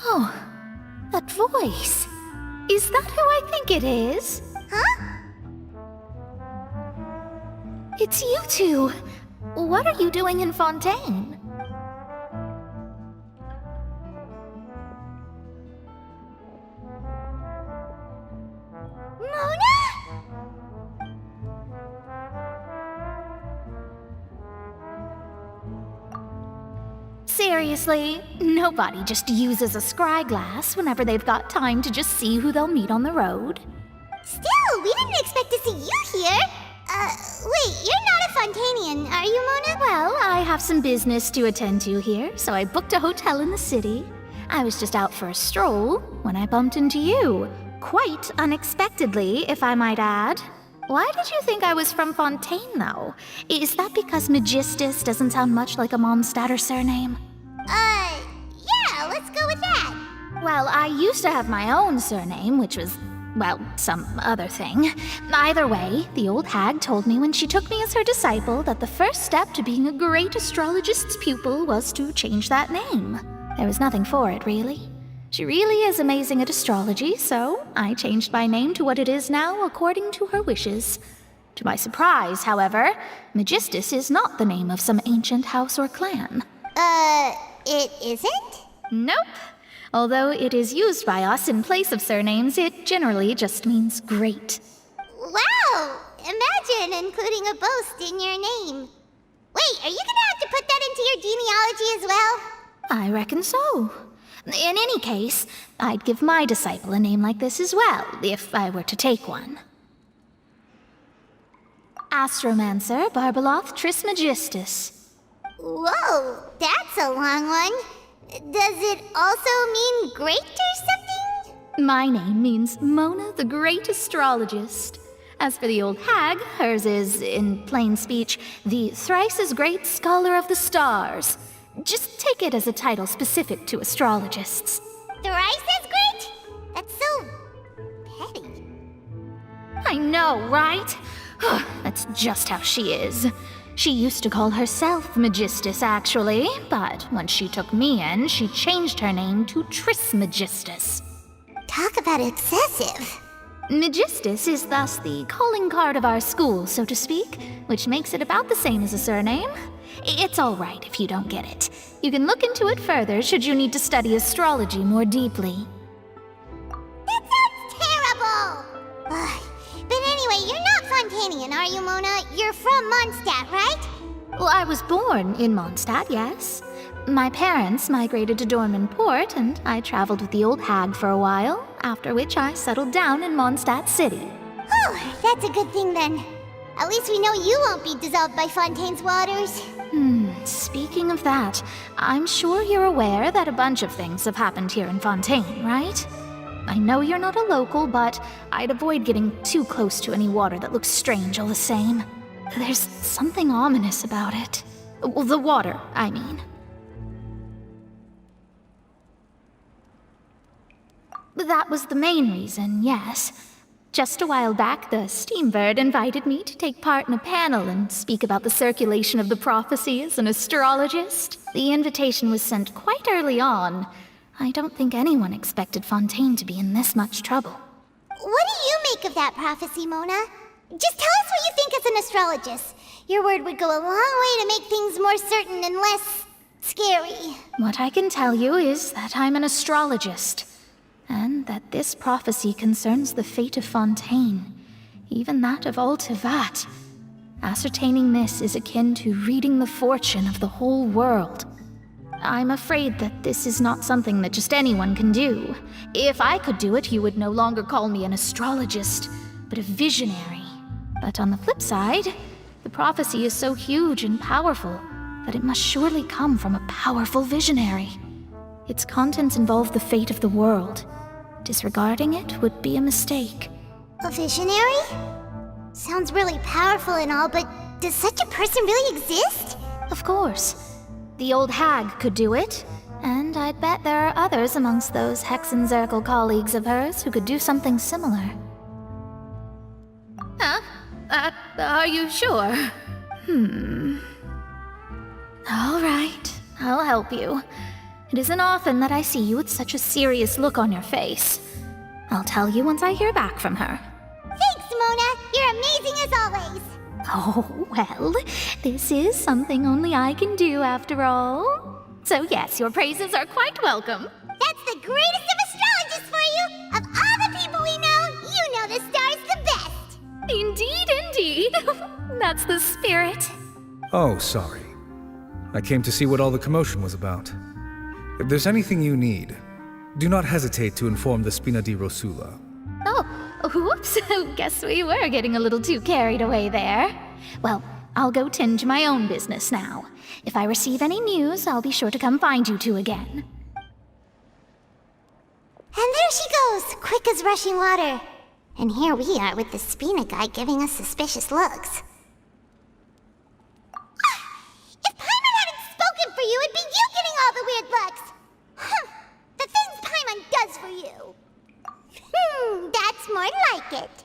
Oh, that voice. Is that who I think it is? Huh? It's you two. What are you doing in Fontaine? Mona? Seriously, nobody just uses a scry glass whenever they've got time to just see who they'll meet on the road. Still, we didn't expect to see you here. Wait, you're not a Fontainian, are you, Mona? Well, I have some business to attend to here, so I booked a hotel in the city. I was just out for a stroll when I bumped into you. Quite unexpectedly, if I might add. Why did you think I was from Fontaine, though? Is that because Magistus doesn't sound much like a Mondstadter surname? Yeah, let's go with that. Well, I used to have my own surname, which was, well, some other thing. Either way, the old hag told me when she took me as her disciple that the first step to being a great astrologist's pupil was to change that name. There was nothing for it, really. She really is amazing at astrology, so I changed my name to what it is now according to her wishes. To my surprise, however, Magistus is not the name of some ancient house or clan. It isn't? Nope. Although it is used by us in place of surnames, it generally just means great. Wow! Imagine including a boast in your name. Wait, are you gonna have to put that into your genealogy as well? I reckon so. In any case, I'd give my disciple a name like this as well, if I were to take one. Astromancer Barbeloth Trismegistus. Whoa, that's a long one. Does it also mean great or something? My name means Mona the Great Astrologist. As for the old hag, hers is, in plain speech, the thrice as great Scholar of the Stars. Just take it as a title specific to astrologists. Thrice as great? That's so petty. I know, right? That's just how she is. She used to call herself Magistus, actually, but when she took me in, she changed her name to Trismegistus. Talk about excessive. Magistus is thus the calling card of our school, so to speak, which makes it about the same as a surname. It's all right if you don't get it. You can look into it further should you need to study astrology more deeply. That sounds terrible! Ugh. But anyway, you're not Fontainian, are you, Mona? You're from Mondstadt, right? Well, I was born in Mondstadt, yes. My parents migrated to Dorman Port, and I traveled with the old hag for a while, after which I settled down in Mondstadt City. Whew, that's a good thing then. At least we know you won't be dissolved by Fontaine's waters. Speaking of that, I'm sure you're aware that a bunch of things have happened here in Fontaine, right? I know you're not a local, but I'd avoid getting too close to any water that looks strange all the same. There's something ominous about it. Well, the water, I mean. That was the main reason, yes. Just a while back, the Steambird invited me to take part in a panel and speak about the circulation of the prophecy as an astrologist. The invitation was sent quite early on. I don't think anyone expected Fontaine to be in this much trouble. What do you make of that prophecy, Mona? Just tell us what you think as an astrologist. Your word would go a long way to make things more certain and less scary. What I can tell you is that I'm an astrologist, and that this prophecy concerns the fate of Fontaine, even that of all Tevat. Ascertaining this is akin to reading the fortune of the whole world. I'm afraid that this is not something that just anyone can do. If I could do it, you would no longer call me an astrologist, but a visionary. But on the flip side, the prophecy is so huge and powerful that it must surely come from a powerful visionary. Its contents involve the fate of the world. Disregarding it would be a mistake. A visionary? Sounds really powerful and all, but does such a person really exist? Of course. The old hag could do it, and I'd bet there are others amongst those Hexenzirkel colleagues of hers who could do something similar. Huh? Are you sure? All right, I'll help you. It isn't often that I see you with such a serious look on your face. I'll tell you once I hear back from her. Thanks, Mona. You're amazing as always. Oh, well, this is something only I can do after all. So yes, your praises are quite welcome. That's the greatest of astrologists for you! Of all the people we know, you know the star's the best! Indeed, indeed. That's the spirit. Oh, sorry. I came to see what all the commotion was about. If there's anything you need, do not hesitate to inform the Spina di Rosula. Oh, whoops. Guess we were getting a little too carried away there. Well, I'll go tend to my own business now. If I receive any news, I'll be sure to come find you two again. And there she goes, quick as rushing water. And here we are with the Spina guy giving us suspicious looks. If Paimon hadn't spoken for you, it'd be you getting all the weird looks. The things Paimon does for you. That's more like it.